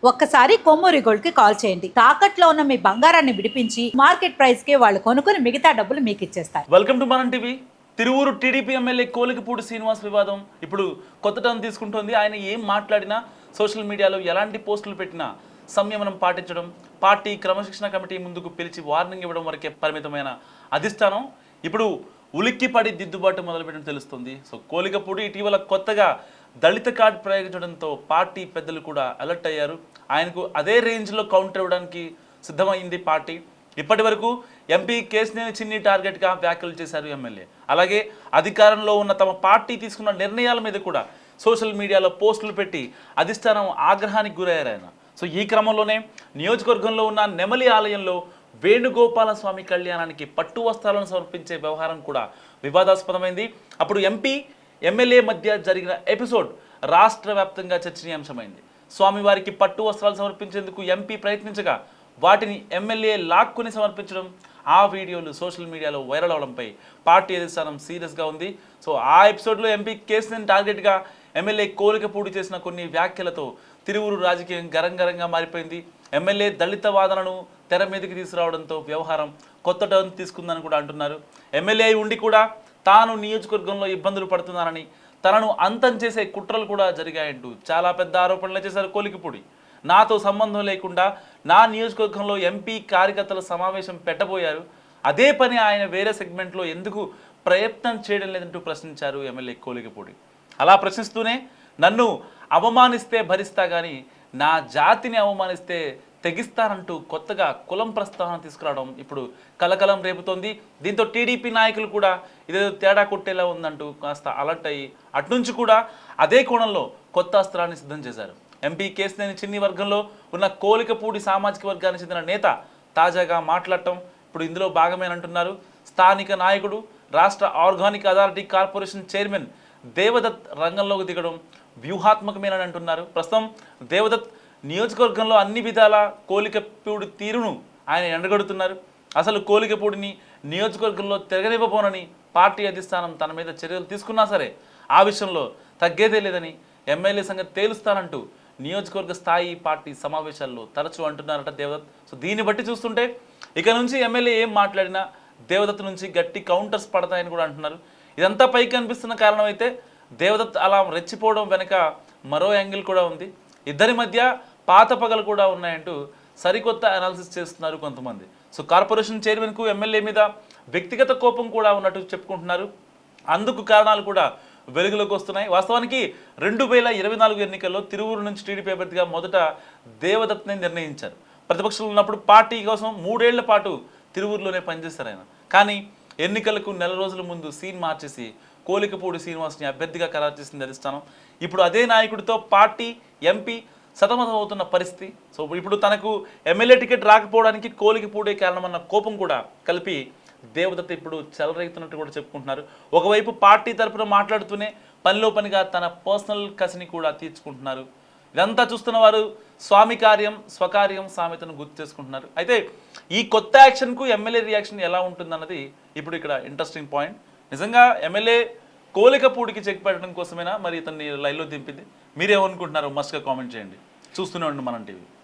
ఒక్కసారి కొమ్మూరి గోల్డ్ కి కాల్ చేయండి. తాకట్లో ఉన్న మీ బంగారాన్ని విడిపించి మార్కెట్ ప్రైస్ కి వాళ్ళు కొనుక్కుని మిగతా డబ్బులు మీకు ఇచ్చేస్తారు. Welcome to Manam TV. Tiruvuru TDP MLA Kolikapudi Srinivas వివాదం ఇప్పుడు కొత్త టర్న్ తీసుకుంటోంది. ఆయన ఏం మాట్లాడినా సోషల్ మీడియాలో ఎలాంటి పోస్టులు పెట్టినా సంయమనం పాటించడం, పార్టీ క్రమశిక్షణ కమిటీ ముందుకు పిలిచి వార్నింగ్ ఇవ్వడం వరకే పరిమితమైన అధిష్టానం ఇప్పుడు ఉలిక్కిపడి దిద్దుబాటు మొదలుపెట్టడం తెలుస్తుంది. సో కోలికపూడి ఇటీవల కొత్తగా దళిత కార్డు ప్రయోగించడంతో పార్టీ పెద్దలు కూడా అలర్ట్ అయ్యారు. ఆయనకు అదే రేంజ్లో కౌంటర్ ఇవ్వడానికి సిద్ధమైంది పార్టీ. ఇప్పటి వరకు ఎంపీ కేశినేని చిన్ని టార్గెట్గా వ్యాఖ్యలు చేశారు ఎమ్మెల్యే. అలాగే అధికారంలో ఉన్న తమ పార్టీ తీసుకున్న నిర్ణయాల మీద కూడా సోషల్ మీడియాలో పోస్టులు పెట్టి అధిష్టానం ఆగ్రహానికి గురయ్యారు ఆయన. సో ఈ క్రమంలోనే నియోజకవర్గంలో ఉన్న నెమలి ఆలయంలో వేణుగోపాల స్వామి కళ్యాణానికి పట్టు వస్త్రాలను సమర్పించే వ్యవహారం కూడా వివాదాస్పదమైంది. అప్పుడు ఎంపీ ఎమ్మెల్యే మధ్య జరిగిన ఎపిసోడ్ రాష్ట్ర వ్యాప్తంగా చర్చనీయాంశమైంది. స్వామివారికి పట్టు వస్త్రాలు సమర్పించేందుకు ఎంపీ ప్రయత్నించగా వాటిని ఎమ్మెల్యే లాక్కుని సమర్పించడం, ఆ వీడియోలు సోషల్ మీడియాలో వైరల్ అవడంపై పార్టీ అధిష్టానం సీరియస్గా ఉంది. సో ఆ ఎపిసోడ్లో ఎంపీ కేసుని టార్గెట్గా ఎమ్మెల్యే కోలికపూడి చేసిన కొన్ని వ్యాఖ్యలతో తిరువురు రాజకీయం గరంగరంగా మారిపోయింది. ఎమ్మెల్యే దళిత వాదనను తెర మీదకి తీసుకురావడంతో వ్యవహారం కొత్త టర్న్ తీసుకుందని కూడా అంటున్నారు. ఎమ్మెల్యే ఉండి కూడా తాను నియోజకవర్గంలో ఇబ్బందులు పడుతున్నానని, తనను అంతం చేసే కుట్రలు కూడా జరిగాయంటూ చాలా పెద్ద ఆరోపణలు చేశారు కోలికపూడి. నాతో సంబంధం లేకుండా నా నియోజకవర్గంలో ఎంపీ కార్యకర్తల సమావేశం పెట్టబోయారు, అదే పని ఆయన వేరే సెగ్మెంట్లో ఎందుకు ప్రయత్నం చేయడం లేదంటూ ప్రశ్నించారు ఎమ్మెల్యే కోలికపూడి. అలా ప్రశ్నిస్తూనే నన్ను అవమానిస్తే భరిస్తా కానీ నా జాతిని అవమానిస్తే తెగిస్తానంటూ కొత్తగా కులం ప్రస్తావన తీసుకురావడం ఇప్పుడు కలకలం రేపుతోంది. దీంతో టీడీపీ నాయకులు కూడా ఇదేదో తేడా కొట్టేలా ఉందంటూ కాస్త అలర్ట్ అయ్యి అట్నుంచి కూడా అదే కోణంలో కొత్త అస్త్రాన్ని సిద్ధం చేశారు. ఎంపీ కేశినేని చిన్ని వర్గంలో ఉన్న కోలికపూడి సామాజిక వర్గానికి చెందిన నేత తాజాగా మాట్లాడటం ఇప్పుడు ఇందులో భాగమేనంటున్నారు. స్థానిక నాయకుడు, రాష్ట్ర organic authority corporation chairman Devdutt రంగంలోకి దిగడం వ్యూహాత్మకమేనని అంటున్నారు. ప్రస్తుతం దేవదత్ నియోజకవర్గంలో అన్ని విధాల కోలికపూడి తీరును ఆయన ఎండగడుతున్నారు. అసలు కోలికపూడిని నియోజకవర్గంలో తిరగనివ్వబోనని పార్టీ అధిష్టానం తన మీద చర్యలు తీసుకున్నా సరే ఆ విషయంలో తగ్గేదే లేదని, ఎమ్మెల్యే సంగతి తేలుస్తానంటూ నియోజకవర్గ స్థాయి పార్టీ సమావేశాల్లో తరచూ అంటున్నారట దేవదత్. సో దీన్ని బట్టి చూస్తుంటే ఇక నుంచి ఎమ్మెల్యే ఏం మాట్లాడినా దేవదత్ నుంచి గట్టి కౌంటర్స్ పడతాయని కూడా అంటున్నారు. ఇదంతా పైకి కనిపిస్తున్న కారణం అయితే దేవదత్ అలా రెచ్చిపోవడం వెనక మరో యాంగిల్ కూడా ఉంది. ఇద్దరి మధ్య పాత పగలు కూడా ఉన్నాయంటూ సరికొత్త అనాలిసిస్ చేస్తున్నారు కొంతమంది. సో కార్పొరేషన్ చైర్మన్కు ఎమ్మెల్యే మీద వ్యక్తిగత కోపం కూడా ఉన్నట్టు చెప్పుకుంటున్నారు. అందుకు కారణాలు కూడా వెలుగులోకి వస్తున్నాయి. వాస్తవానికి 2024 ఎన్నికల్లో తిరువూరు నుంచి టీడీపీ అభ్యర్థిగా మొదట దేవదత్ని నిర్ణయించారు. ప్రతిపక్షంలో ఉన్నప్పుడు పార్టీ కోసం 3 ఏళ్ల పాటు తిరువూరులోనే పనిచేశారు ఆయన. కానీ ఎన్నికలకు నెల రోజుల ముందు సీన్ మార్చేసి కోలికపూడి శ్రీనివాస్ని అభ్యర్థిగా ఖరారు చేసింది అధిష్టానం. ఇప్పుడు అదే నాయకుడితో పార్టీ, ఎంపీ సతమతం అవుతున్న పరిస్థితి. సో ఇప్పుడు తనకు ఎమ్మెల్యే టికెట్ రాకపోవడానికి కోలికపూడే కారణమన్న కోపం కూడా కలిపి దేవదత్త ఇప్పుడు చెలరేగుతున్నట్టు కూడా చెప్పుకుంటున్నారు. ఒకవైపు పార్టీ తరఫున మాట్లాడుతూనే పనిలో పనిగా తన పర్సనల్ కసిని కూడా తీర్చుకుంటున్నారు. ఇదంతా చూస్తున్న వారు స్వామి కార్యం స్వకార్యం సామెతను గుర్తు చేసుకుంటున్నారు. అయితే ఈ కొత్త యాక్షన్కు ఎమ్మెల్యే రియాక్షన్ ఎలా ఉంటుందన్నది ఇప్పుడు ఇక్కడ ఇంట్రెస్టింగ్ పాయింట్. నిజంగా ఎమ్మెల్యే కోలికపూడికి చెక్ పెట్టడం కోసమేనా మరి ఇతన్ని లైన్లో దింపింది? మీరేమనుకుంటున్నారు? మస్ట్గా కామెంట్ చేయండి. చూస్తూనే ఉండండి మనం టీవీ.